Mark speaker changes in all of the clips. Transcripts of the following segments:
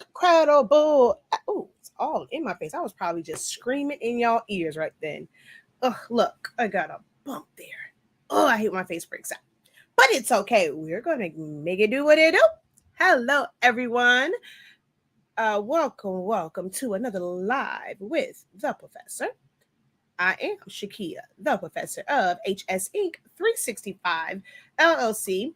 Speaker 1: incredible. Oh, it's all in my face. I was probably just screaming in y'all ears right then. Oh, look, I got a bump there. Oh, I hate my face breaks out. But it's okay. We're going to make it do what it do. Hello, everyone. Welcome to another live with the professor. I am Shakia, the professor of HS Inc. 365 LLC.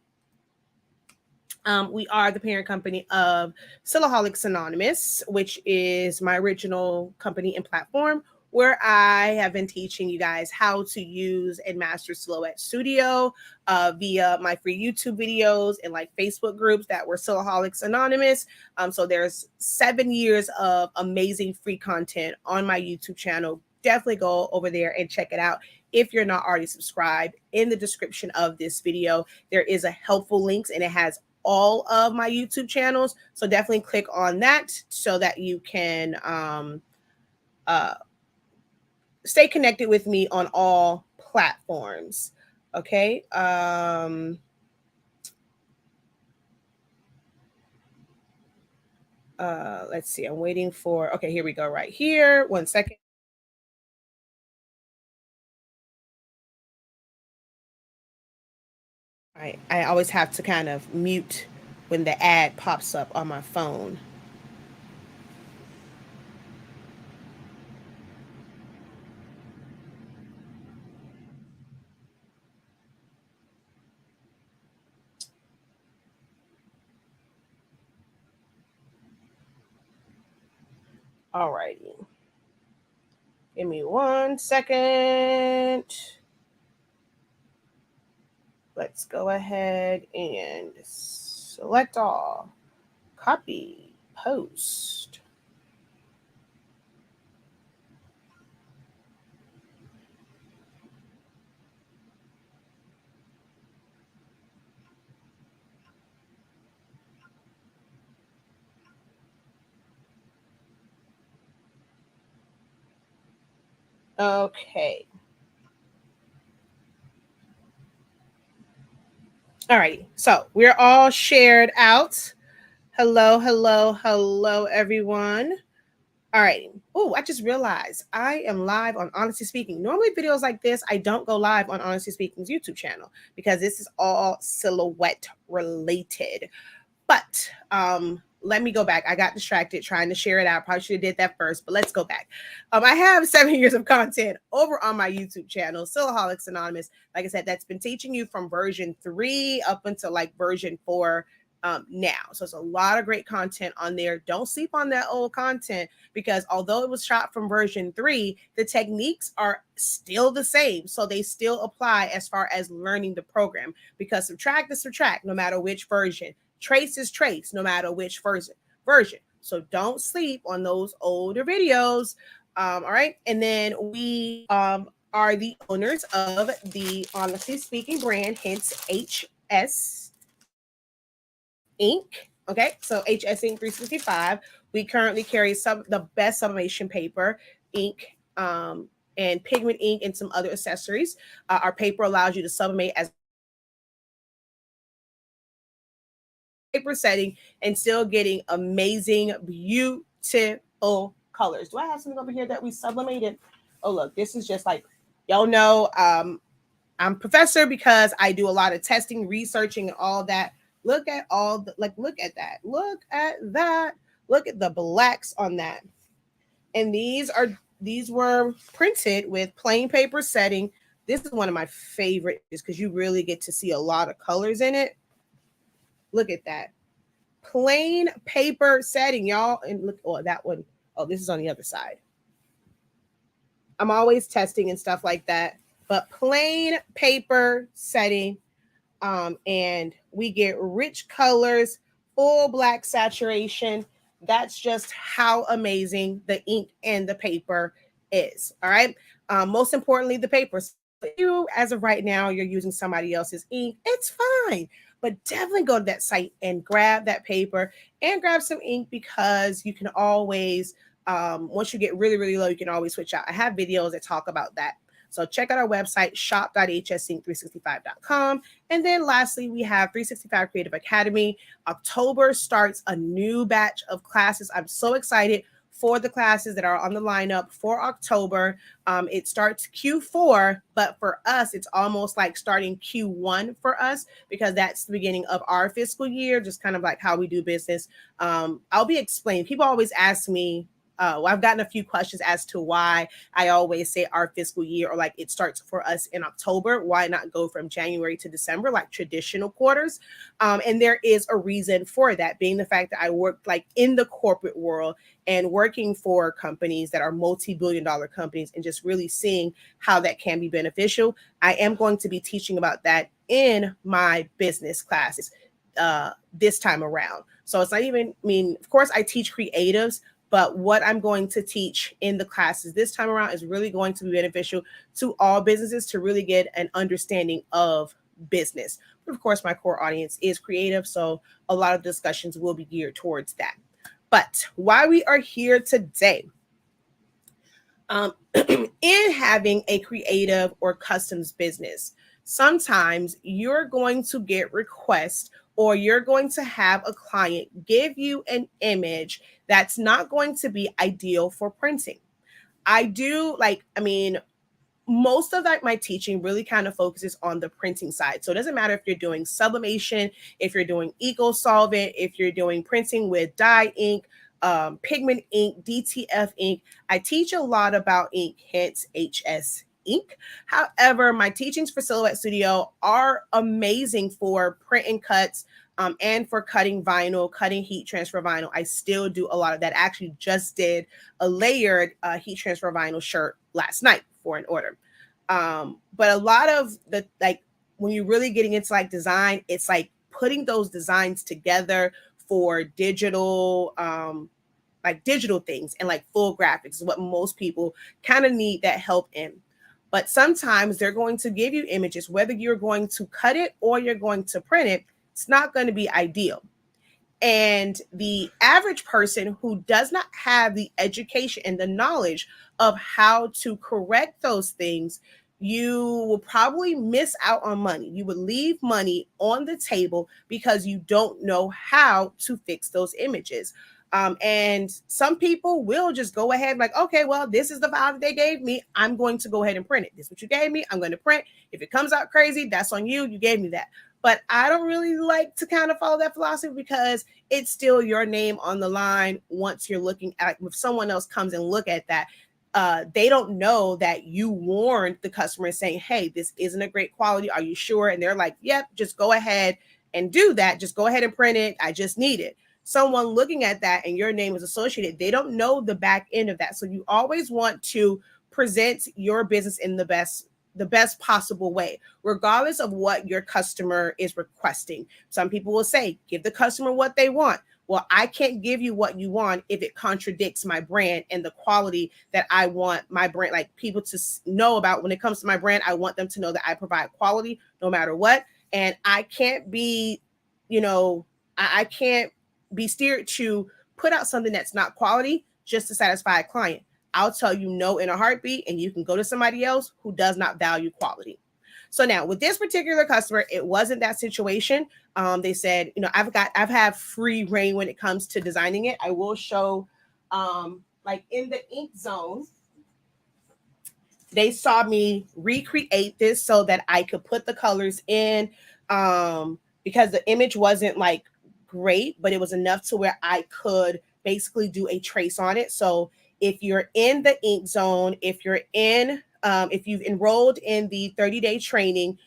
Speaker 1: We are the parent company of Silaholics Anonymous, which is my original company and platform where I have been teaching you guys how to use and master Silhouette Studio via my free YouTube videos and like Facebook groups that were Silaholics Anonymous. So there's 7 years of amazing free content on my YouTube channel. Definitely go over there and check it out. If you're not already subscribed, in the description of this video, there is a helpful links and it has all of my YouTube channels. So definitely click on that so that you can stay connected with me on all platforms. Okay. Let's see. I'm waiting for, okay, here we go right here. 1 second. I always have to kind of mute when the ad pops up on my phone. All righty. Give me 1 second. Let's go ahead and select all. Copy, post. Okay. All right. So we're all shared out. Hello, everyone. All right. Oh, I just realized I am live on Honestly Speaking. Normally, videos like this, I don't go live on Honestly Speaking's YouTube channel because this is all silhouette related. But let me go back. I got distracted trying to share it out. Probably should have did that first, but let's go back. I have 7 years of content over on my YouTube channel, Silaholics Anonymous. Like I said, that's been teaching you from version 3 up until like version 4 now. So it's a lot of great content on there. Don't sleep on that old content because although it was shot from version 3, the techniques are still the same. So they still apply as far as learning the program because subtract is subtract no matter which version. Trace is trace no matter which version. So don't sleep on those older videos. All right. And then we are the owners of the Honestly Speaking brand, hence HS Inc. Okay. So HS Inc. 365. We currently carry the best sublimation paper, ink, and pigment ink and some other accessories. Our paper allows you to sublimate as paper setting and still getting amazing, beautiful colors. Do I have something over here that we sublimated? Oh, look, this is just like, y'all know, I'm professor because I do a lot of testing, researching, and all that. Look at all the, like, look at that. Look at that. Look at the blacks on that. And these were printed with plain paper setting. This is one of my favorites because you really get to see a lot of colors in it. Look at that. Plain paper setting, y'all. And look, oh, that one. Oh, this is on the other side. I'm always testing and stuff like that. But plain paper setting. And we get rich colors, full black saturation. That's just how amazing the ink and the paper is. All right. Most importantly, the paper. You, as of right now, you're using somebody else's ink. It's fine. But definitely go to that site and grab that paper and grab some ink because you can always, once you get really, really low, you can always switch out. I have videos that talk about that. So check out our website, shop.hsync365.com. And then lastly, we have 365 Creative Academy. October starts a new batch of classes. I'm so excited for the classes that are on the lineup for October. It starts Q4, but for us, it's almost like starting Q1 for us because that's the beginning of our fiscal year, just kind of like how we do business. I'll be explaining. People always ask me, well, I've gotten a few questions as to why I always say our fiscal year, or like it starts for us in October. Why not go from January to December, like traditional quarters? And there is a reason for that, being the fact that I work like in the corporate world and working for companies that are multi-billion-dollar companies and just really seeing how that can be beneficial. I am going to be teaching about that in my business classes this time around. So it's not even, I mean, of course I teach creatives, but what I'm going to teach in the classes this time around is really going to be beneficial to all businesses to really get an understanding of business. But of course, my core audience is creative, so a lot of discussions will be geared towards that. But why we are here today, in having a creative or customs business, sometimes you're going to get requests or you're going to have a client give you an image that's not going to be ideal for printing. Most of my teaching really kind of focuses on the printing side. So it doesn't matter if you're doing sublimation, if you're doing eco solvent, if you're doing printing with dye ink, pigment ink, DTF ink. I teach a lot about ink, hence HS ink. However, my teachings for Silhouette Studio are amazing for print and cuts, and for cutting vinyl, cutting heat transfer vinyl. I still do a lot of that. I actually just did a layered heat transfer vinyl shirt last night for an order. But a lot of the, like, when you're really getting into like design, it's like putting those designs together for digital, like digital things and like full graphics is what most people kind of need that help in. But sometimes they're going to give you images, whether you're going to cut it or you're going to print it, it's not going to be ideal. And the average person who does not have the education and the knowledge of how to correct those things, you will probably miss out on money. You would leave money on the table because you don't know how to fix those images. And some people will just go ahead like, okay, well, this is the file that they gave me. I'm going to go ahead and print it. This is what you gave me. I'm going to print. If it comes out crazy, that's on you. You gave me that. But I don't really like to kind of follow that philosophy because it's still your name on the line once you're looking at, if someone else comes and look at that, they don't know that you warned the customer saying, hey, this isn't a great quality. Are you sure? And they're like, yep, just go ahead and do that. Just go ahead and print it. I just need it. Someone looking at that and your name is associated, they don't know the back end of that. So you always want to present your business in the best possible way, regardless of what your customer is requesting. Some people will say, give the customer what they want. Well, I can't give you what you want if it contradicts my brand and the quality that I want my brand, like people to know about. When it comes to my brand, I want them to know that I provide quality no matter what. And I can't be, I can't be steered to put out something that's not quality just to satisfy a client. I'll tell you no in a heartbeat, and you can go to somebody else who does not value quality. So now with this particular customer, it wasn't that situation. They said, I've had free reign when it comes to designing it. I will show, like in the ink zone, they saw me recreate this so that I could put the colors in, because the image wasn't like great, but it was enough to where I could basically do a trace on it. So if you're in the ink zone, if you've enrolled in the 30-day training,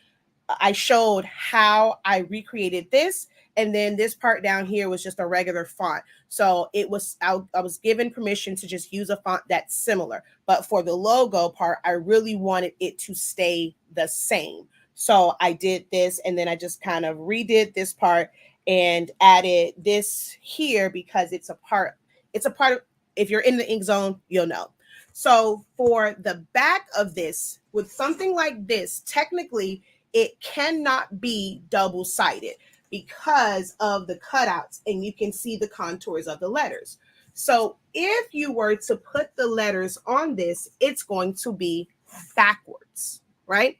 Speaker 1: I showed how I recreated this. And then this part down here was just a regular font. So I was given permission to just use a font that's similar. But for the logo part, I really wanted it to stay the same. So I did this, and then I just kind of redid this part and added this here because it's a part of, if you're in the ink zone, you'll know. So for the back of this, with something like this, technically it cannot be double-sided because of the cutouts, and you can see the contours of the letters. So if you were to put the letters on this, it's going to be backwards, right?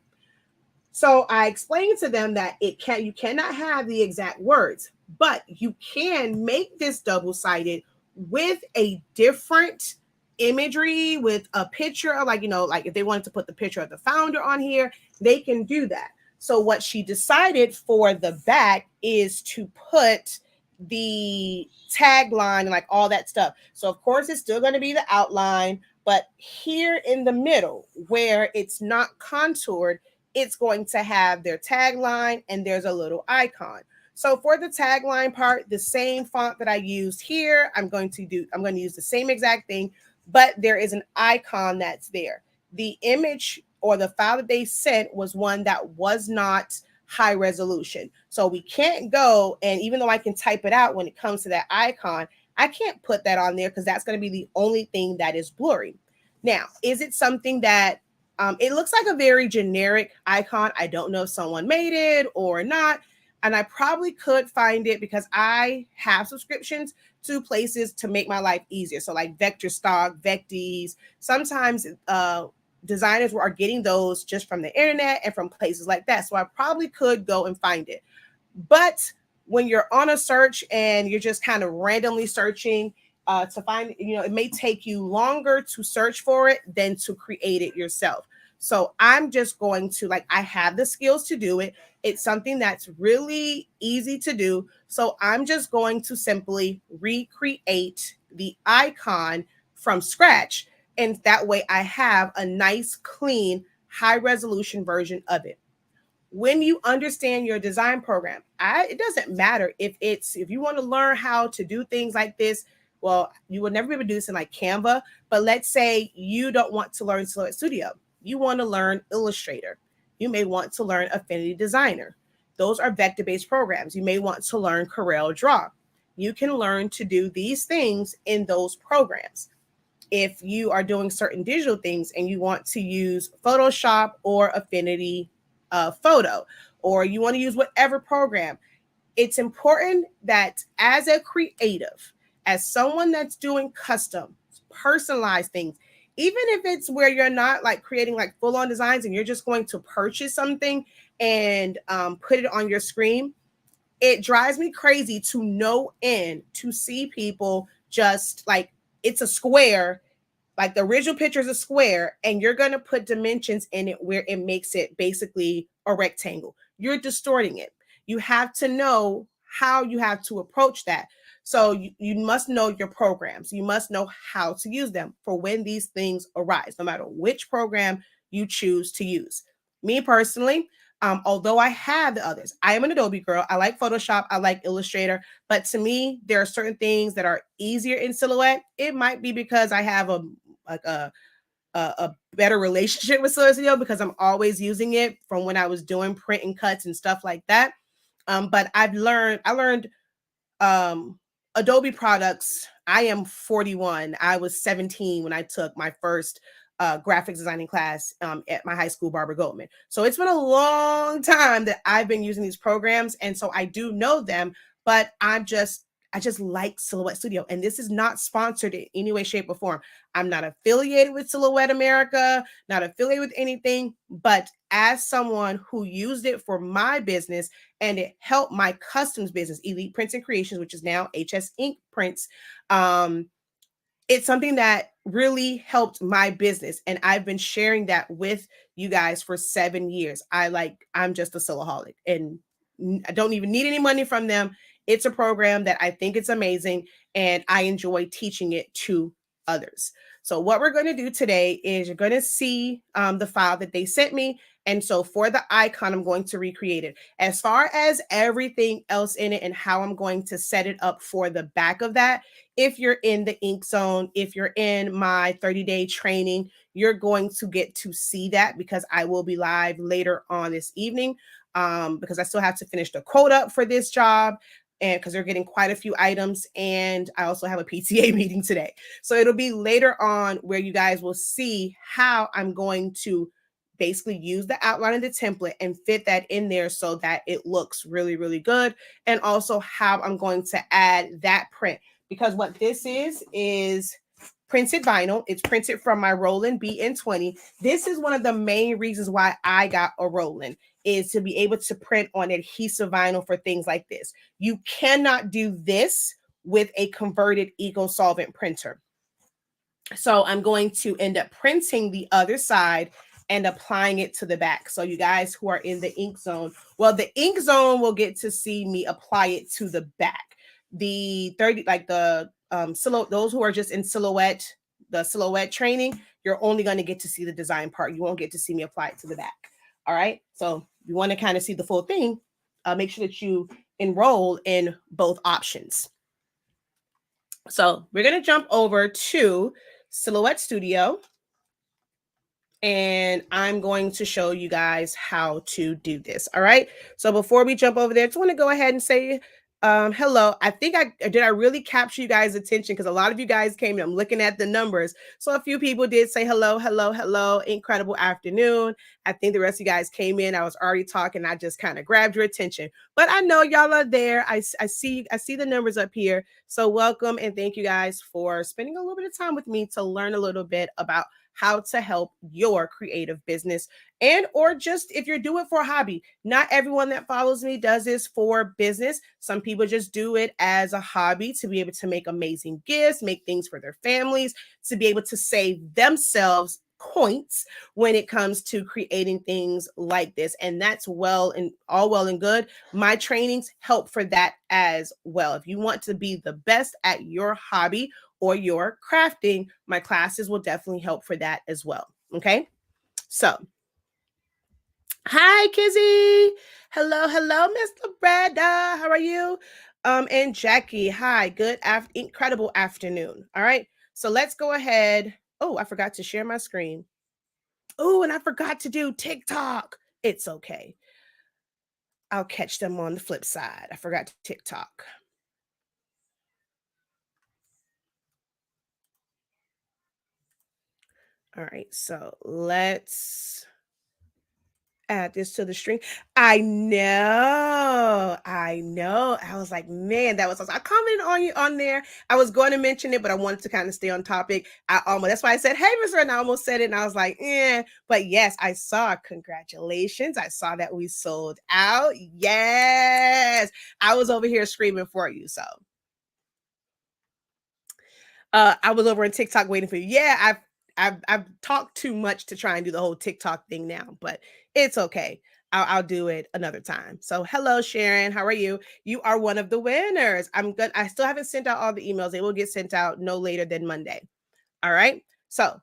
Speaker 1: So I explained to them that you cannot have the exact words, but you can make this double-sided with a different imagery, with a picture of, like, like if they wanted to put the picture of the founder on here, they can do that. So what she decided for the back is to put the tagline and like all that stuff. So of course it's still going to be the outline, but here in the middle where it's not contoured, it's going to have their tagline and there's a little icon. So for the tagline part, the same font that I used here, I'm going to use the same exact thing, but there is an icon that's there. The image or the file that they sent was one that was not high resolution. So we can't go, and even though I can type it out when it comes to that icon, I can't put that on there because that's going to be the only thing that is blurry. Now, is it something that it looks like a very generic icon? I don't know if someone made it or not. And I probably could find it because I have subscriptions to places to make my life easier. So like Vector Stock, Vecties. Sometimes designers are getting those just from the internet and from places like that. So I probably could go and find it. But when you're on a search and you're just kind of randomly searching to find, it may take you longer to search for it than to create it yourself. So I'm just going to, I have the skills to do it. It's something that's really easy to do. So I'm just going to simply recreate the icon from scratch. And that way I have a nice, clean, high resolution version of it. When you understand your design program, it doesn't matter if you want to learn how to do things like this. Well, you will never be able to do this in like Canva, but let's say you don't want to learn Silhouette Studio. You want to learn Illustrator. You may want to learn Affinity Designer. Those are vector-based programs. You may want to learn Corel Draw. You can learn to do these things in those programs. If you are doing certain digital things and you want to use Photoshop or Affinity Photo, or you want to use whatever program, it's important that as a creative, as someone that's doing custom, personalized things, even if it's where you're not like creating like full-on designs and you're just going to purchase something and put it on your screen, it drives me crazy to no end to see people just like, it's a square, like the original picture is a square, and you're going to put dimensions in it where it makes it basically a rectangle. You're distorting it. You have to know how you have to approach that. So you must know your programs. You must know how to use them for when these things arise, no matter which program you choose to use. Me personally, although I have the others, I am an Adobe girl. I like Photoshop. I like Illustrator. But to me, there are certain things that are easier in Silhouette. It might be because I have a better relationship with Silhouette Studio because I'm always using it from when I was doing print and cuts and stuff like that. But I learned Adobe products. I am 41. I was 17 when I took my first graphics designing class at my high school, Barbara Goldman. So it's been a long time that I've been using these programs. And so I do know them, but I just like Silhouette Studio. And this is not sponsored in any way, shape, or form. I'm not affiliated with Silhouette America, not affiliated with anything, but as someone who used it for my business and it helped my customs business, Elite Prints and Creations, which is now HS Ink Prints, it's something that really helped my business. And I've been sharing that with you guys for 7 years. I'm just a Silhouaholic and I don't even need any money from them. It's a program that I think it's amazing and I enjoy teaching it to others. So what we're going to do today is you're going to see the file that they sent me. And so for the icon, I'm going to recreate it. As far as everything else in it and how I'm going to set it up for the back of that, if you're in the Ink Zone, if you're in my 30-day training, you're going to get to see that because I will be live later on this evening because I still have to finish the quote up for this job. And because they're getting quite a few items, and I also have a PTA meeting today. So it'll be later on where you guys will see how I'm going to basically use the outline of the template and fit that in there so that it looks really, really good. And also how I'm going to add that print. Because what this is printed vinyl. It's printed from my Roland BN20. This is one of the main reasons why I got a Roland, is to be able to print on adhesive vinyl for things like this. You cannot do this with a converted eco solvent printer. So I'm going to end up printing the other side and applying it to the back. So you guys who are in the ink zone, well, the ink zone will get to see me apply it to the back. The 30, like the those who are just in silhouette, the silhouette training, you're only going to get to see the design part. You won't get to see me apply it to the back. All right. So you want to kind of see the full thing, make sure that you enroll in both options. So we're going to jump over to Silhouette Studio, and I'm going to show you guys how to do this. All right. So before we jump over there, I just want to go ahead and say hello. I think I really capture you guys' attention, because a lot of you guys came in. I'm looking at the numbers. So a few people did say hello, hello, hello. Incredible afternoon. I think the rest of you guys came in. I was already talking. I just kind of grabbed your attention, but I know y'all are there. I see the numbers up here. So welcome, and thank you guys for spending a little bit of time with me to learn a little bit about how to help your creative business, and or just if you're doing it for a hobby. Not everyone that follows me does this for business. Some people just do it as a hobby to be able to make amazing gifts, make things for their families, to be able to save themselves points when it comes to creating things like this. And that's all well and good. My trainings help for that as well. If you want to be the best at your hobby or your crafting, my classes will definitely help for that as well. Okay. So, hi, Kizzy. Hello, Mr. Breda. How are you? And Jackie, hi. Incredible afternoon. All right. So let's go ahead. Oh, I forgot to share my screen. Oh, and I forgot to do TikTok. It's okay. I'll catch them on the flip side. I forgot to TikTok. All right, so let's add this to the string. I know. I was like, man, that was awesome. I commented on you on there. I was going to mention it, but I wanted to kind of stay on topic. That's why I said, hey, Mr. And I almost said it, and I was like, but yes, I saw. Congratulations. I saw that we sold out. Yes. I was over here screaming for you. So I was over on TikTok waiting for you. Yeah, I've talked too much to try and do the whole TikTok thing now, but it's okay. I'll do it another time. So hello, Sharon. How are you? You are one of the winners. I'm good. I still haven't sent out all the emails. They will get sent out no later than Monday. All right. So,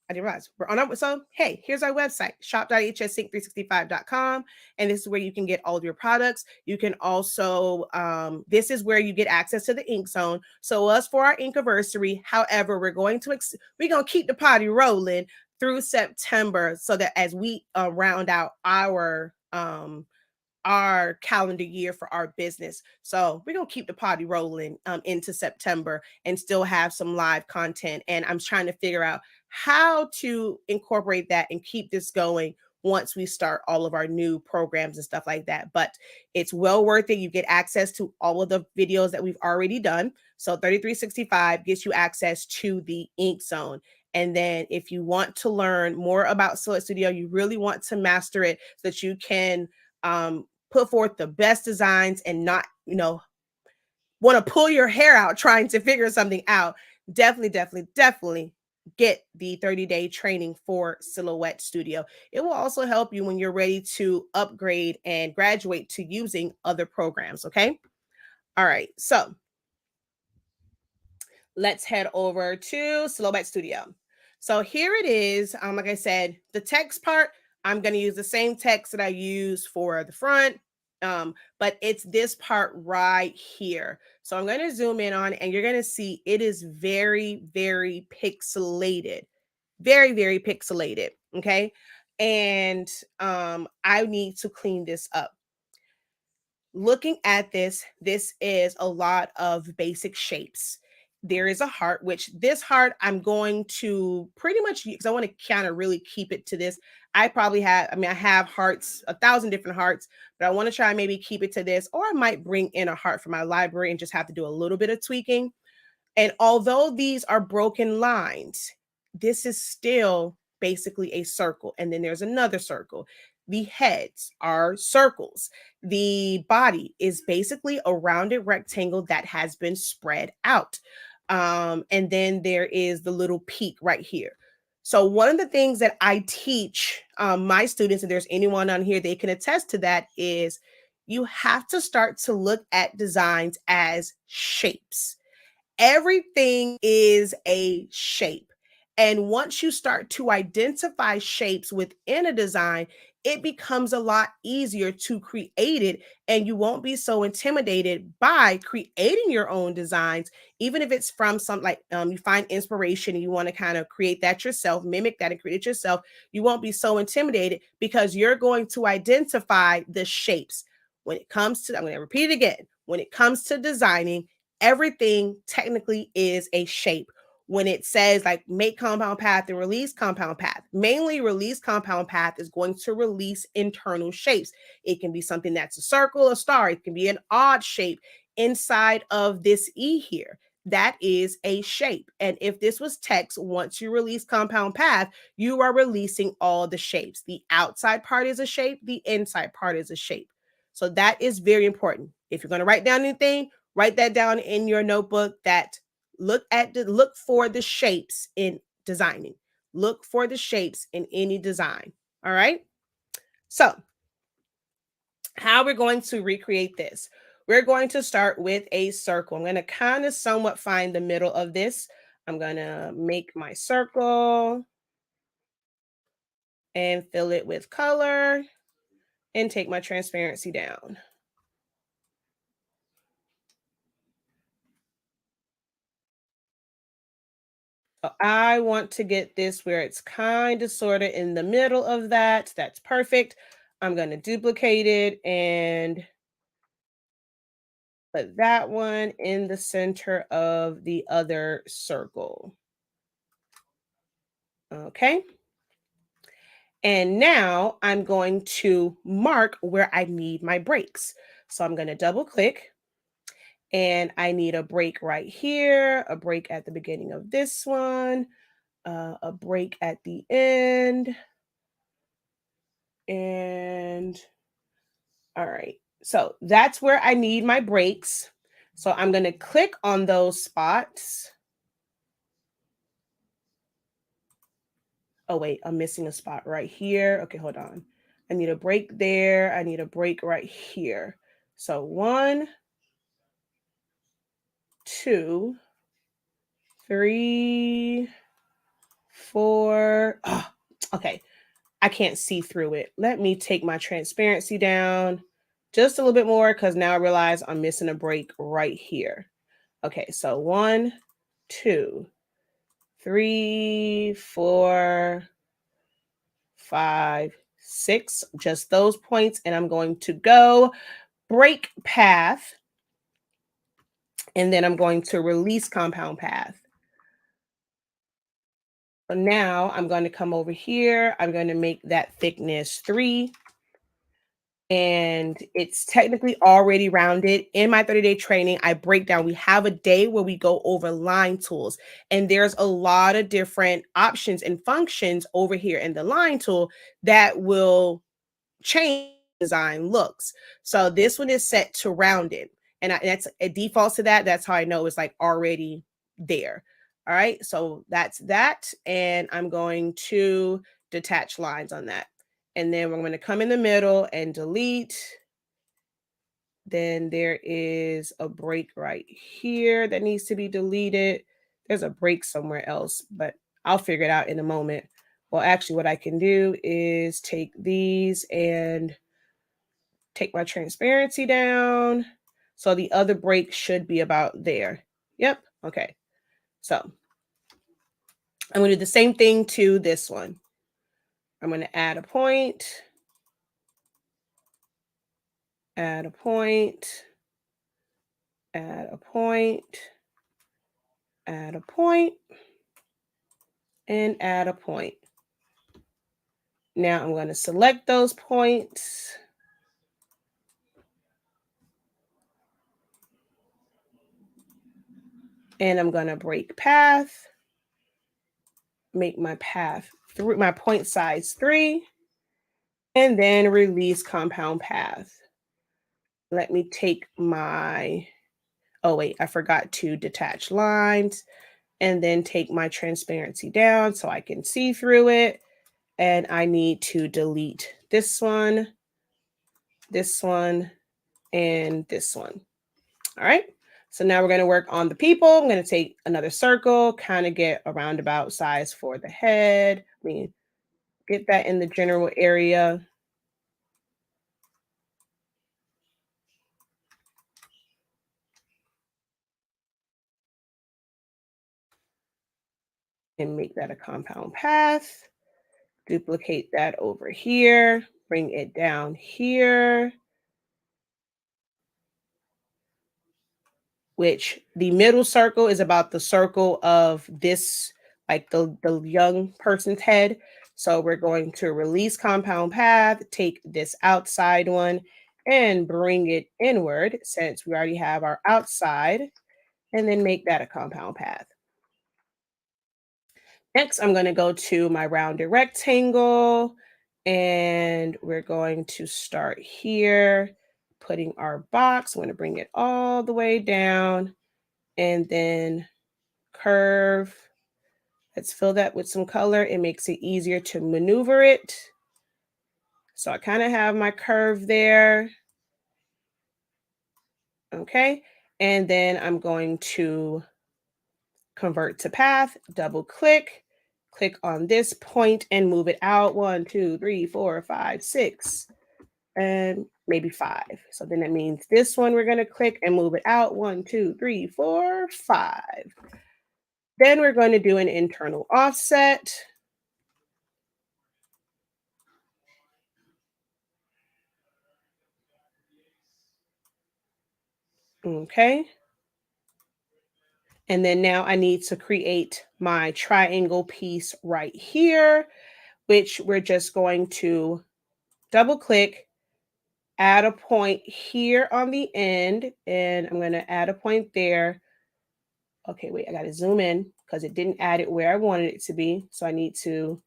Speaker 1: I didn't realize we're on our. So, hey, here's our website, shop.hsync365.com. And this is where you can get all of your products. You can also, this is where you get access to the ink zone. So, us for our Inkiversary. However, we're going to keep the party rolling through September, so that as we round out our calendar year for our business. So we're going to keep the party rolling into September and still have some live content. And I'm trying to figure out how to incorporate that and keep this going once we start all of our new programs and stuff like that. But it's well worth it. You get access to all of the videos that we've already done. So 3365 gets you access to the ink zone. And then if you want to learn more about Silhouette Studio, you really want to master it so that you can put forth the best designs and not, want to pull your hair out trying to figure something out, definitely get the 30-day training for Silhouette Studio. It will also help you when you're ready to upgrade and graduate to using other programs. Okay. All right. So let's head over to Silhouette Studio. So here it is. Like I said, the text part, I'm going to use the same text that I use for the front, but it's this part right here. So I'm going to zoom in on, and you're going to see it is very, very pixelated, very, very pixelated. Okay. And I need to clean this up. Looking at this is a lot of basic shapes. There is a heart, which this heart I'm going to pretty much, because I want to kind of really keep it to this. I have hearts, 1,000 different hearts, but I want to try and maybe keep it to this, or I might bring in a heart from my library and just have to do a little bit of tweaking. And although these are broken lines, this is still basically a circle. And then there's another circle. The heads are circles. The body is basically a rounded rectangle that has been spread out. And then there is the little peak right here. So, one of the things that I teach my students, and there's anyone on here, they can attest to that, is you have to start to look at designs as shapes. Everything is a shape. And once you start to identify shapes within a design, it becomes a lot easier to create it. And you won't be so intimidated by creating your own designs, even if it's from some like you find inspiration and you want to kind of create that yourself, mimic that and create it yourself. You won't be so intimidated because you're going to identify the shapes. When it comes to, I'm going to repeat it again, when it comes to designing, everything technically is a shape. When it says like make compound path and release compound path, mainly release compound path is going to release internal shapes. It can be something that's a circle, a star. It can be an odd shape inside of this E here. That is a shape. And if this was text, once you release compound path, you are releasing all the shapes. The outside part is a shape, the inside part is a shape. So that is very important. If you're going to write down anything, write that down in your notebook. That look for the shapes in designing. Look for the shapes in any design. All right. So how we're going to recreate this. We're going to start with a circle. I'm going to kind of somewhat find the middle of this. I'm going to make my circle and fill it with color and take my transparency down. So I want to get this where it's kind of sort of in the middle of that. That's perfect. I'm going to duplicate it and put that one in the center of the other circle. Okay. And now I'm going to mark where I need my breaks. So I'm going to double click and I need a break right here, a break at the beginning of this one, a break at the end. And all right, so that's where I need my breaks. So I'm going to click on those spots. Oh, wait, I'm missing a spot right here. Okay, hold on. I need a break there. I need a break right here. So 1, 2, 3, 4. Oh, okay, I can't see through it. Let me take my transparency down just a little bit more because now I realize I'm missing a break right here. Okay, so 1, 2, 3, 4, 5, 6, just those points. And I'm going to go break path. And then I'm going to release compound path. So now I'm going to come over here. I'm going to make that thickness 3. And it's technically already rounded. In my 30-day training, I break down. We have a day where we go over line tools, and there's a lot of different options and functions over here in the line tool that will change design looks. So this one is set to rounded, and that's it defaults to that. That's how I know it's like already there. All right, so that's that, and I'm going to detach lines on that. And then we're going to come in the middle and delete. Then there is a break right here that needs to be deleted. There's a break somewhere else, but I'll figure it out in a moment. Well, actually, what I can do is take these and take my transparency down. So the other break should be about there. Yep. Okay. So I'm going to do the same thing to this one. I'm going to add a point, add a point, add a point, add a point, and add a point. Now I'm going to select those points. And I'm going to break path, make my path through my point size 3, and then release compound path. Let me take my, oh wait, I forgot to detach lines, and then take my transparency down so I can see through it. And I need to delete this one, and this one. All right. So now we're going to work on the people. I'm going to take another circle, kind of get a roundabout size for the head. I mean, get that in the general area. And make that a compound path. Duplicate that over here. Bring it down here. Which the middle circle is about the circle of this, like the young person's head. So we're going to release compound path, take this outside one and bring it inward since we already have our outside, and then make that a compound path. Next, I'm going to go to my rounded rectangle and we're going to start here, putting our box. I'm going to bring it all the way down and then curve. Let's fill that with some color. It makes it easier to maneuver it. So I kind of have my curve there. Okay. And then I'm going to convert to path, double click, click on this point and move it out 1, 2, 3, 4, 5, 6, and maybe 5. So then that means this one we're going to click and move it out 1, 2, 3, 4, 5. Then we're going to do an internal offset. Okay. And then now I need to create my triangle piece right here, which we're just going to double click, add a point here on the end, and I'm going to add a point there. Okay, wait, I got to zoom in because it didn't add it where I wanted it to be. So I need to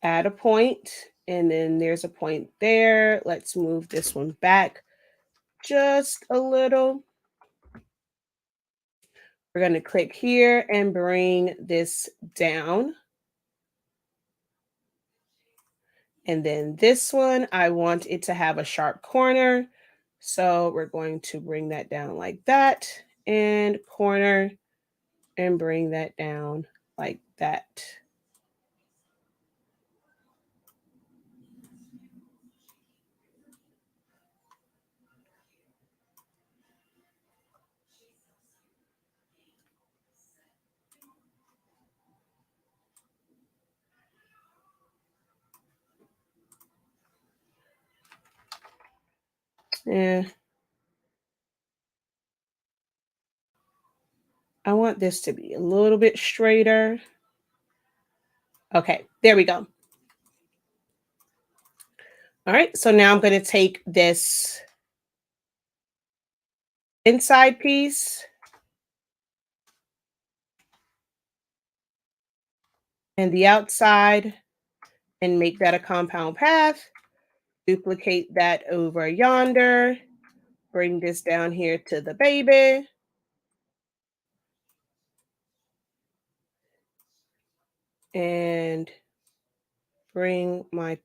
Speaker 1: add a point, and then there's a point there. Let's move this one back just a little. We're going to click here and bring this down. And then this one, I want it to have a sharp corner. So we're going to bring that down like that and corner and bring that down like that. Yeah. I want this to be a little bit straighter. Okay, there we go. All right, so now I'm going to take this inside piece and the outside and make that a compound path. Duplicate that over yonder. Bring this down here to the baby. And bring my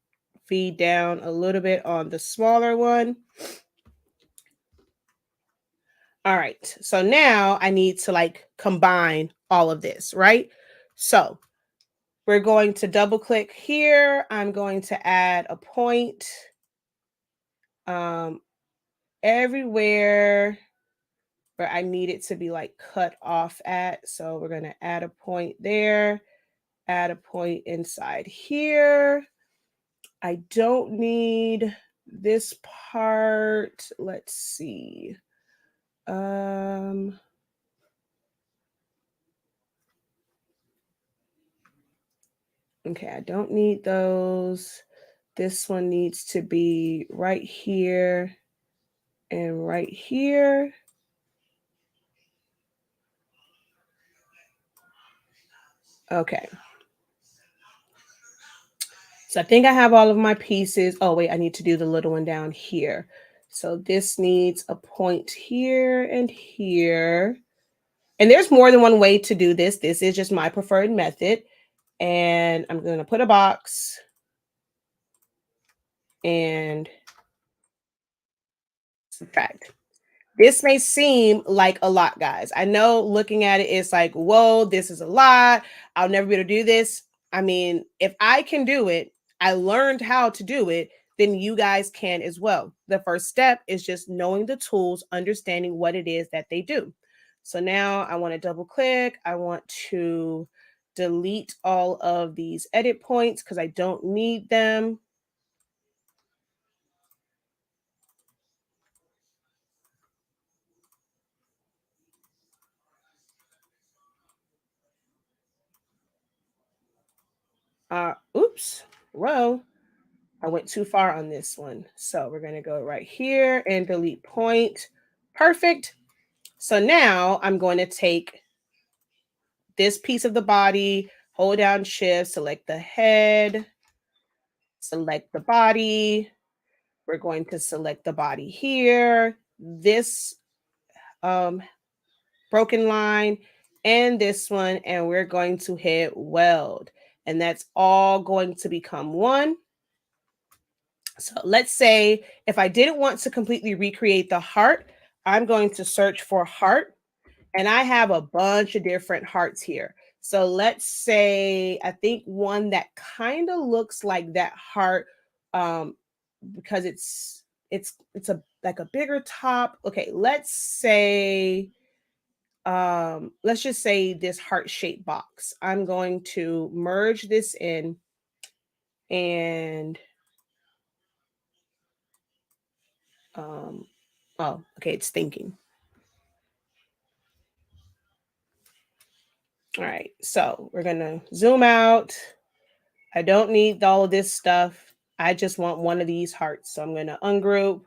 Speaker 1: feed down a little bit on the smaller one. All right, so now I need to like combine all of this, right? So we're going to double click here. I'm going to add a point everywhere where I need it to be like cut off at. So we're going to add a point there, add a point inside here. I don't need this part. Let's see. Okay, I don't need those. This one needs to be right here and right here. Okay. So I think I have all of my pieces. Oh, wait, I need to do the little one down here. So this needs a point here and here. And there's more than one way to do this. This is just my preferred method. And I'm going to put a box and subtract. This may seem like a lot, guys. I know looking at it, it's like, whoa, this is a lot. I'll never be able to do this. I mean, if I can do it, I learned how to do it, then you guys can as well. The first step is just knowing the tools, understanding what it is that they do. So now I want to double click. I want to delete all of these edit points because I don't need them. Oops, whoa. I went too far on this one. So we're going to go right here and delete point. Perfect. So now I'm going to take this piece of the body, hold down shift, select the head, select the body. We're going to select the body here, this broken line, and this one, and we're going to hit weld. And that's all going to become one. So let's say if I didn't want to completely recreate the heart, I'm going to search for heart, and I have a bunch of different hearts here. So let's say I think one that kind of looks like that heart, because it's a like a bigger top. Okay, let's just say this heart-shaped box. I'm going to merge this in and oh, okay, it's thinking. All right, so we're gonna zoom out. I don't need all of this stuff. I just want one of these hearts. So I'm gonna ungroup.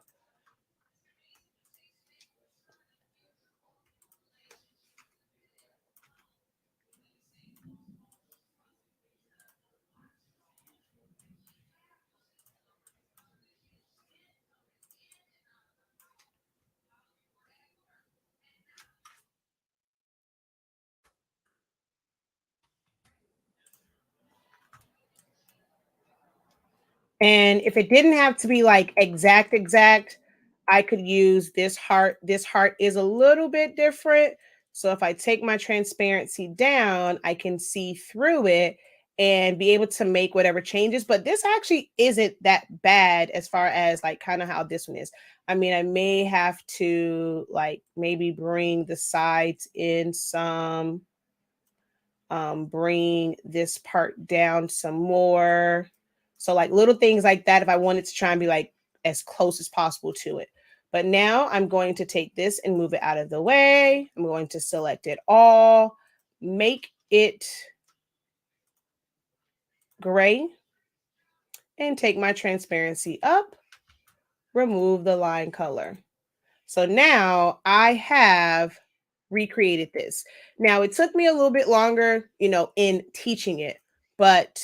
Speaker 1: And if it didn't have to be like exact, I could use this heart. This heart is a little bit different. So if I take my transparency down, I can see through it and be able to make whatever changes. But this actually isn't that bad as far as like kind of how this one is. I mean, I may have to like maybe bring the sides in some, bring this part down some more. So like little things like that, if I wanted to try and be like as close as possible to it. But now I'm going to take this and move it out of the way. I'm going to select it all, make it gray, and take my transparency up, remove the line color. So now I have recreated this. Now it took me a little bit longer, in teaching it, but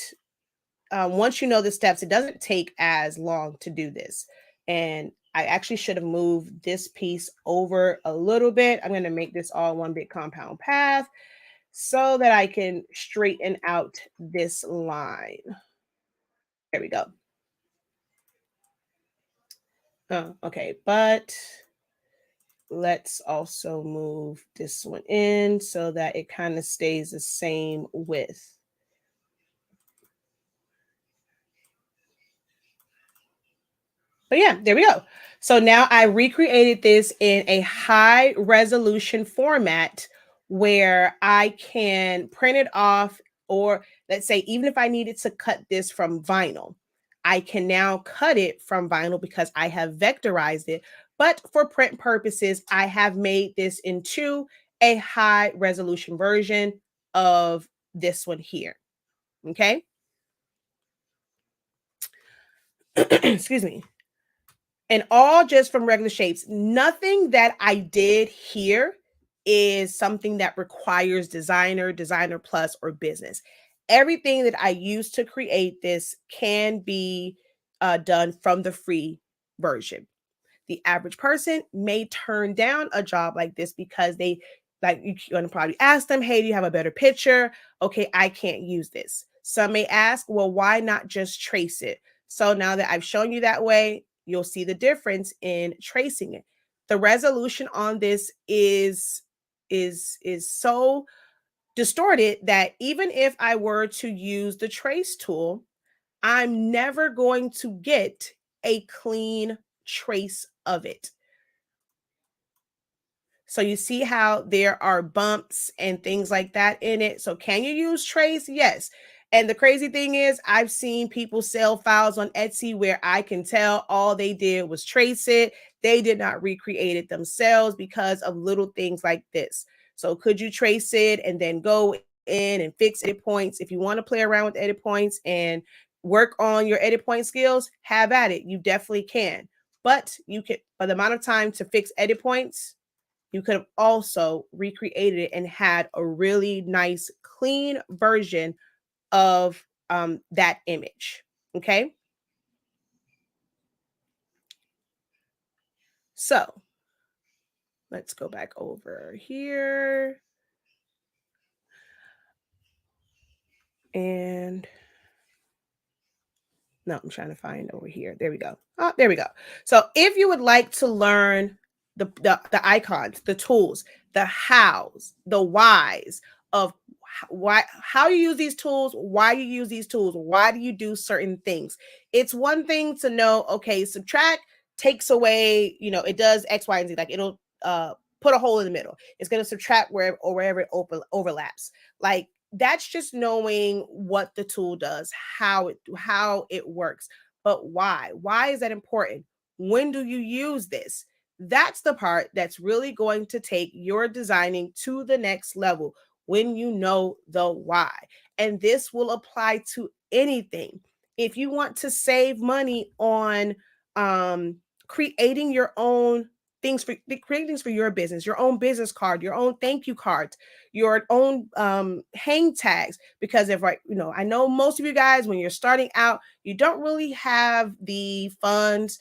Speaker 1: once you know the steps, it doesn't take as long to do this. And I actually should have moved this piece over a little bit. I'm going to make this all one big compound path so that I can straighten out this line. There we go. Oh, okay, but let's also move this one in so that it kind of stays the same width. But yeah, there we go. So now I recreated this in a high resolution format where I can print it off, or let's say, even if I needed to cut this from vinyl, I can now cut it from vinyl because I have vectorized it. But for print purposes, I have made this into a high resolution version of this one here. Okay. Excuse me. And all just from regular shapes. Nothing that I did here is something that requires designer, designer plus, or business. Everything that I use to create this can be done from the free version. The average person may turn down a job like this because they, like, you're going to probably ask them, hey, do you have a better picture? Okay, I can't use this. Some may ask, well, why not just trace it? So now that I've shown you that way, you'll see the difference in tracing it. The resolution on this is so distorted that even if I were to use the trace tool, I'm never going to get a clean trace of it. So you see how there are bumps and things like that in it. So can you use trace? Yes. And the crazy thing is, I've seen people sell files on Etsy where I can tell all they did was trace it. They did not recreate it themselves because of little things like this. So could you trace it and then go in and fix edit points? If you want to play around with edit points and work on your edit point skills, have at it. You definitely can. But you can, by the amount of time to fix edit points, you could have also recreated it and had a really nice, clean version of that image. Okay. So let's go back over here. And no, I'm trying to find over here. There we go. Oh, there we go. So if you would like to learn the icons, the tools, the hows, the whys of why, how you use these tools, why you use these tools, why do you do certain things? It's one thing to know, okay, subtract takes away, it does X, Y, and Z. Like it'll put a hole in the middle. It's going to subtract wherever it overlaps. Like that's just knowing what the tool does, how it works. But why is that important? When do you use this? That's the part that's really going to take your designing to the next level, when you know the why. And this will apply to anything. If you want to save money on creating your own things, for creating things for your business, your own business card, your own thank you cards, your own hang tags. Because if I know most of you guys, when you're starting out, you don't really have the funds,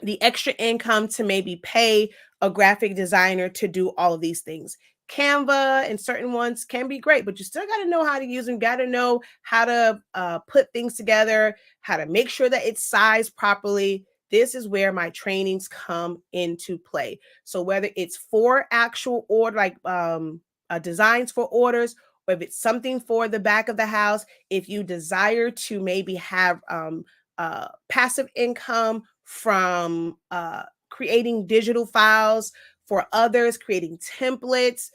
Speaker 1: the extra income to maybe pay a graphic designer to do all of these things. Canva and certain ones can be great, but you still got to know how to use them, got to know how to put things together, how to make sure that it's sized properly. This is where my trainings come into play. So whether it's for actual order, like designs for orders, or if it's something for the back of the house, if you desire to maybe have passive income from creating digital files for others, creating templates,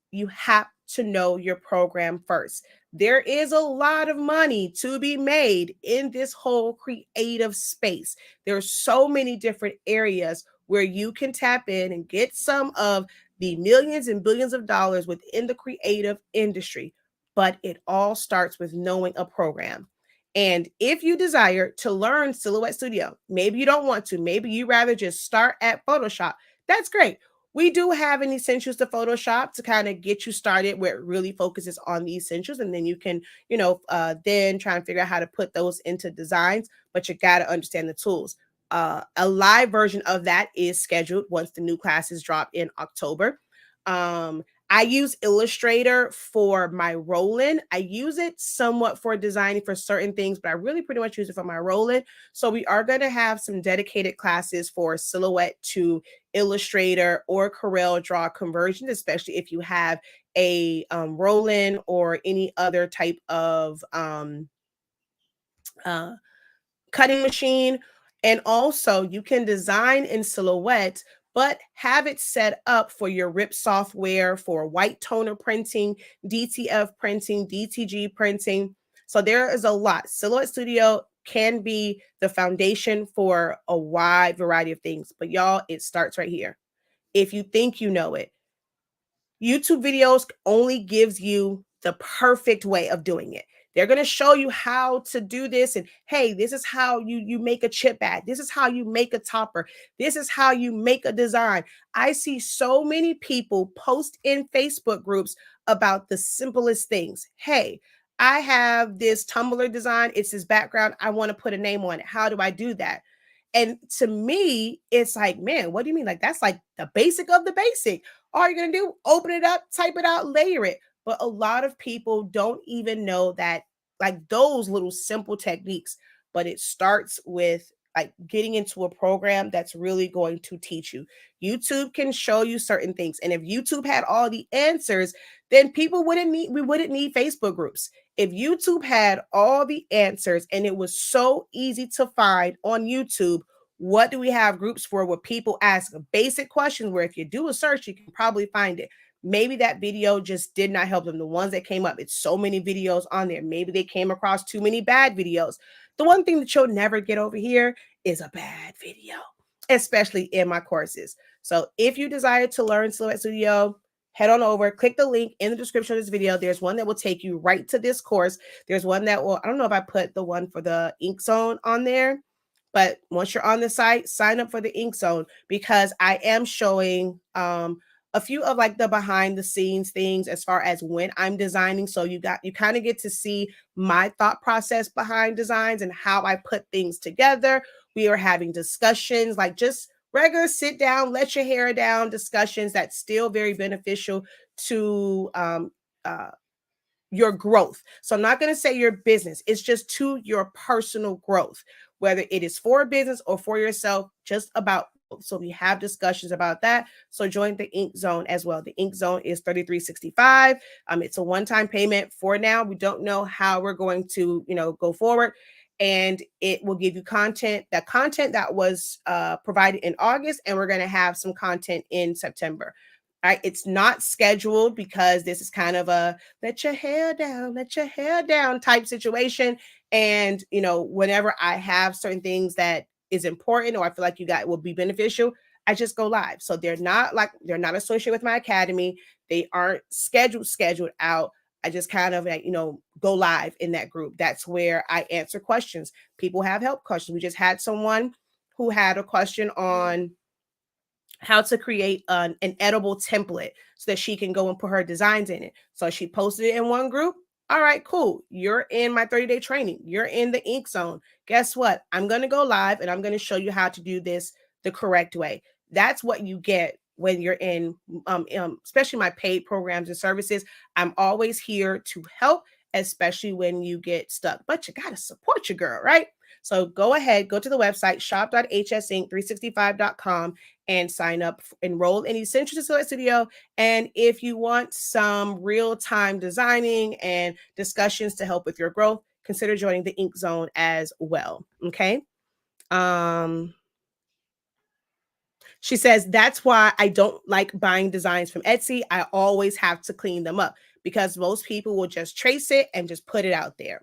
Speaker 1: you have to know your program first. There is a lot of money to be made in this whole creative space. There are so many different areas where you can tap in and get some of the millions and billions of dollars within the creative industry. But it all starts with knowing a program. And if you desire to learn Silhouette Studio, maybe you don't want to, maybe you rather just start at Photoshop. That's great. We do have an essentials to Photoshop to kind of get you started, where it really focuses on the essentials. And then you can, then try and figure out how to put those into designs, but you got to understand the tools. A live version of that is scheduled once the new classes drop in October. I use Illustrator for my roll-in. I use it somewhat for designing for certain things, but I really pretty much use it for my roll-in. So we are going to have some dedicated classes for Silhouette to Illustrator or Corel Draw conversions, especially if you have a roll-in or any other type of uh, cutting machine. And also you can design in Silhouette, but have it set up for your RIP software for white toner printing, DTF printing, DTG printing. So there is a lot. Silhouette Studio can be the foundation for a wide variety of things, but y'all, it starts right here. If you think you know it, YouTube videos only gives you the perfect way of doing it. They're going to show you how to do this. And hey, this is how you make a chip bag. This is how you make a topper. This is how you make a design. I see so many people post in Facebook groups about the simplest things. Hey, I have this Tumblr design. It's this background. I want to put a name on it. How do I do that? And to me, it's like, man, what do you mean? Like, that's like the basic of the basic. All you're going to do, open it up, type it out, layer it. But a lot of people don't even know that, like those little simple techniques. But it starts with like getting into a program that's really going to teach you. YouTube can show you certain things. And if YouTube had all the answers, then we wouldn't need Facebook groups. If YouTube had all the answers and it was so easy to find on YouTube, what do we have groups for where people ask basic questions where if you do a search, you can probably find it? Maybe that video just did not help them. The ones that came up, it's so many videos on there. Maybe they came across too many bad videos. The one thing that you'll never get over here is a bad video, especially in my courses. So if you desire to learn Silhouette Studio, head on over, click the link in the description of this video. There's one that will take you right to this course. There's one that will, I don't know if I put the one for the Ink Zone on there, but once you're on the site, sign up for the Ink Zone because I am showing a few of like the behind the scenes things as far as when I'm designing. So you kind of get to see my thought process behind designs and how I put things together. We are having discussions, like just regular sit down, let your hair down discussions that's still very beneficial to your growth. So I'm not going to say your business, it's just to your personal growth, whether it is for a business or for yourself, just about. So we have discussions about that. So join the Ink Zone as well. The Ink Zone is $33.65. It's a one-time payment for now. We don't know how we're going to, go forward. And it will give you content that was provided in August, and we're going to have some content in September. All right, it's not scheduled because this is kind of a let your hair down type situation. And whenever I have certain things that is important or I feel like you got will be beneficial, I just go live. So they're not associated with my academy. They aren't scheduled out. I just kind of go live in that group. That's where I answer questions. People have help questions. We just had someone who had a question on how to create an edible template so that she can go and put her designs in it. So she posted it in one group. All right, cool. You're in my 30-day training. You're in the Ink Zone. Guess what? I'm going to go live and I'm going to show you how to do this the correct way. That's what you get when you're in, especially my paid programs and services. I'm always here to help, especially when you get stuck. But you got to support your girl, right? So go ahead, go to the website, shop.hsink365.com and sign up, enroll in Essentials to Silhouette Studio. And if you want some real-time designing and discussions to help with your growth, consider joining the Ink Zone as well. Okay. She says, that's why I don't like buying designs from Etsy. I always have to clean them up because most people will just trace it and just put it out there.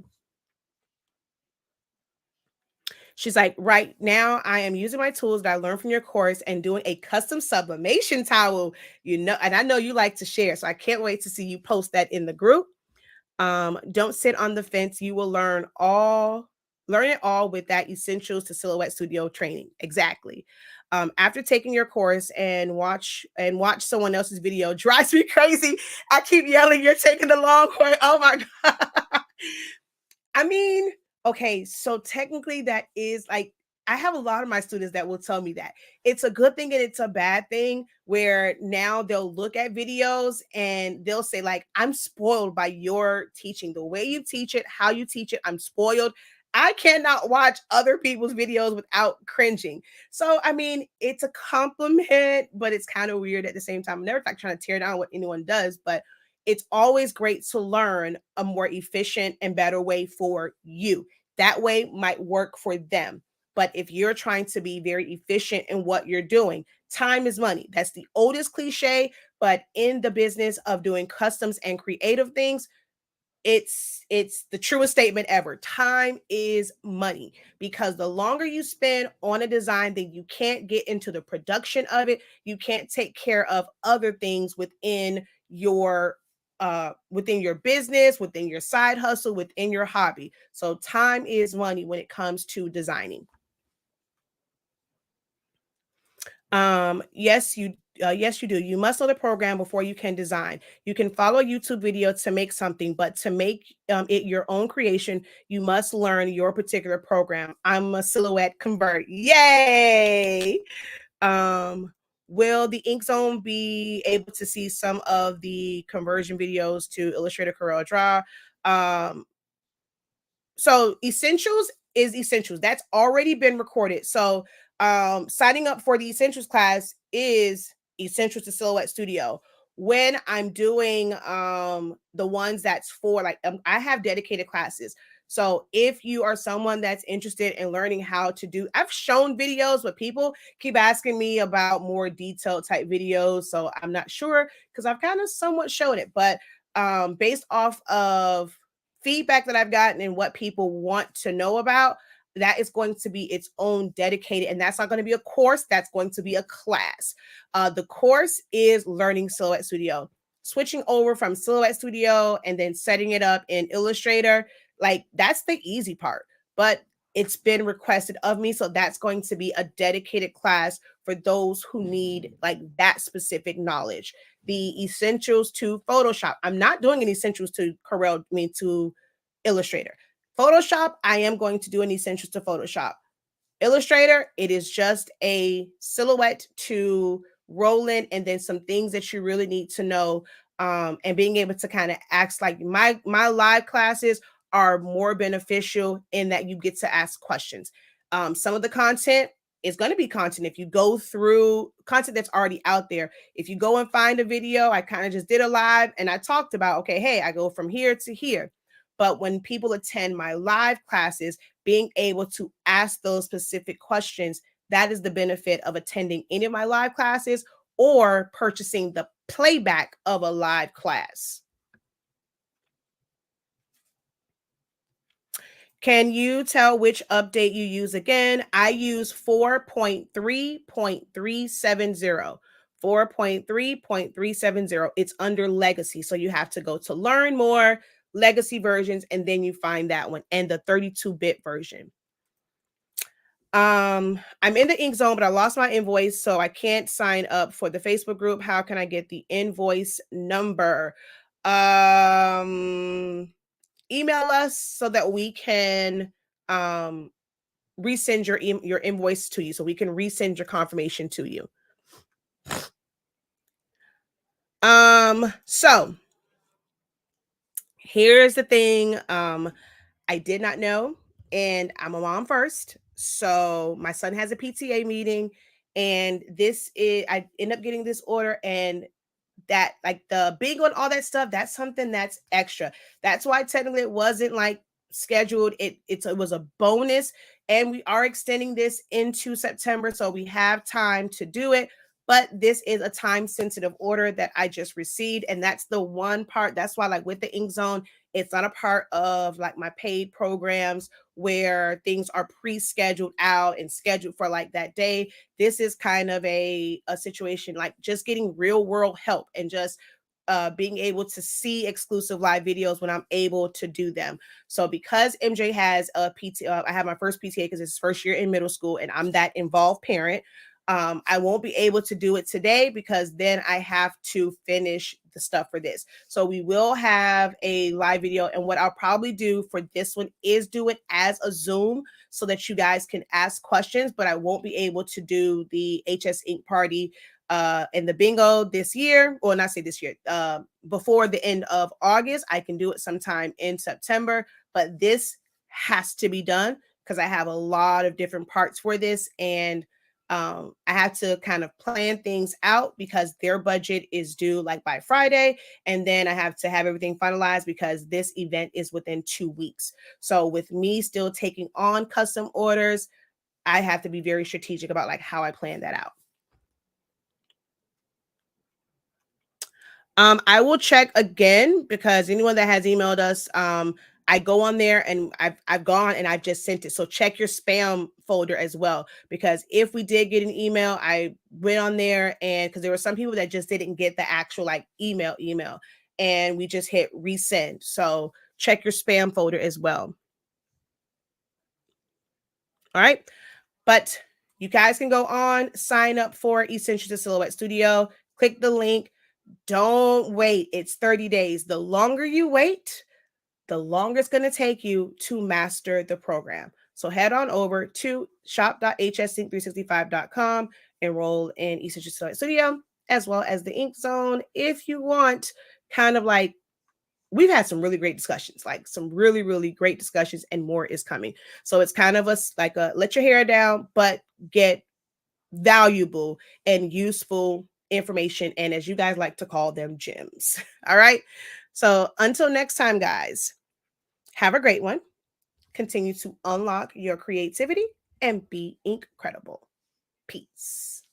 Speaker 1: She's like, right now I am using my tools that I learned from your course and doing a custom sublimation towel, and I know you like to share. So I can't wait to see you post that in the group. Don't sit on the fence. You will learn it all with that Essentials to Silhouette Studio training. Exactly. After taking your course and watch someone else's video drives me crazy. I keep yelling, you're taking the long way. Oh my God. I mean, okay, so technically that is like, I have a lot of my students that will tell me that it's a good thing and it's a bad thing, where now they'll look at videos and they'll say like, I'm spoiled by your teaching, the way you teach it, how you teach it. I'm spoiled. I cannot watch other people's videos without cringing. So, I mean, it's a compliment, but it's kind of weird at the same time. I'm never like trying to tear down what anyone does, but it's always great to learn a more efficient and better way for you. That way might work for them. But if you're trying to be very efficient in what you're doing, time is money. That's the oldest cliche, but in the business of doing customs and creative things, it's the truest statement ever. Time is money, because the longer you spend on a design, then you can't get into the production of it. You can't take care of other things within your within your business, within your side hustle, within your hobby. So time is money when it comes to designing. Yes, you do. You must know the program before you can design. You can follow a YouTube video to make something, but to make it your own creation, you must learn your particular program. I'm a silhouette convert. Yay! Um, will the Ink Zone be able to see some of the conversion videos to Illustrator, Corel Draw? Um, so essentials is essentials. That's already been recorded. So signing up for the essentials class is essentials to Silhouette Studio. When I'm doing the ones that's for like I have dedicated classes. So if you are someone that's interested in learning how to do, I've shown videos, but people keep asking me about more detailed type videos. So I'm not sure because I've kind of somewhat showed it, but based off of feedback that I've gotten and what people want to know about, that is going to be its own dedicated, and that's not going to be a course, that's going to be a class. The course is Learning Silhouette Studio. Switching over from Silhouette Studio and then setting it up in Illustrator, like that's the easy part. But it's been requested of me, so that's going to be a dedicated class for those who need like that specific knowledge. The essentials to Photoshop. I'm not doing an essentials to to Illustrator. Photoshop, I am going to do an essentials to Photoshop. Illustrator, it is just a silhouette to roll in and then some things that you really need to know, and being able to kind of ask like my live classes are more beneficial in that you get to ask questions. Some of the content is going to be content if you go through content that's already out there. If you go and find a video, I kind of just did a live and I talked about, okay, hey, I go from here to here. But when people attend my live classes, being able to ask those specific questions, that is the benefit of attending any of my live classes or purchasing the playback of a live class. Can you tell which update you use again? I use 4.3.370. 4.3.370. It's under legacy. So you have to go to learn more, legacy versions, and then you find that one and the 32-bit version. I'm in the Ink Zone, but I lost my invoice, so I can't sign up for the Facebook group. How can I get the invoice number? Email us so that we can resend your invoice to you, so we can resend your confirmation to you. So here's the thing. I did not know, and I'm a mom first. So my son has a PTA meeting, and I end up getting this order, and that like the bingo and all that stuff, that's something that's extra. That's why technically it wasn't like scheduled. It was a bonus, and we are extending this into September, so we have time to do it. But this is a time sensitive order that I just received, and that's the one part. That's why, like with the Ink Zone, it's not a part of like my paid programs where things are pre-scheduled out and scheduled for like that day. This is kind of a situation like just getting real world help and just being able to see exclusive live videos when I'm able to do them. So because MJ has a PTA, I have my first PTA because it's his first year in middle school and I'm that involved parent. I won't be able to do it today because then I have to finish the stuff for this. So we will have a live video, and what I'll probably do for this one is do it as a Zoom so that you guys can ask questions, but I won't be able to do the HS Ink party and the bingo this year, or not say this year, before the end of August. I can do it sometime in September, but this has to be done because I have a lot of different parts for this, and I have to kind of plan things out because their budget is due like by Friday. And then I have to have everything finalized because this event is within 2 weeks. So with me still taking on custom orders, I have to be very strategic about like how I plan that out. I will check again because anyone that has emailed us, I go on there and I've gone and I've just sent it. So check your spam folder as well, because if we did get an email, I went on there and because there were some people that just didn't get the actual like email, and we just hit resend. So check your spam folder as well. All right. But you guys can go on, sign up for Essentials to Silhouette Studio, click the link. Don't wait. It's 30 days. The longer you wait, the longer it's going to take you to master the program. So head on over to shop.hsync365.com, enroll in Essentials to Silhouette Studio, as well as the Ink Zone. If you want kind of like, we've had some really great discussions, like some really, really great discussions, and more is coming. So it's kind of like a let your hair down, but get valuable and useful information. And as you guys like to call them, gems. All right. So until next time, guys, have a great one. Continue to unlock your creativity and be incredible. Peace.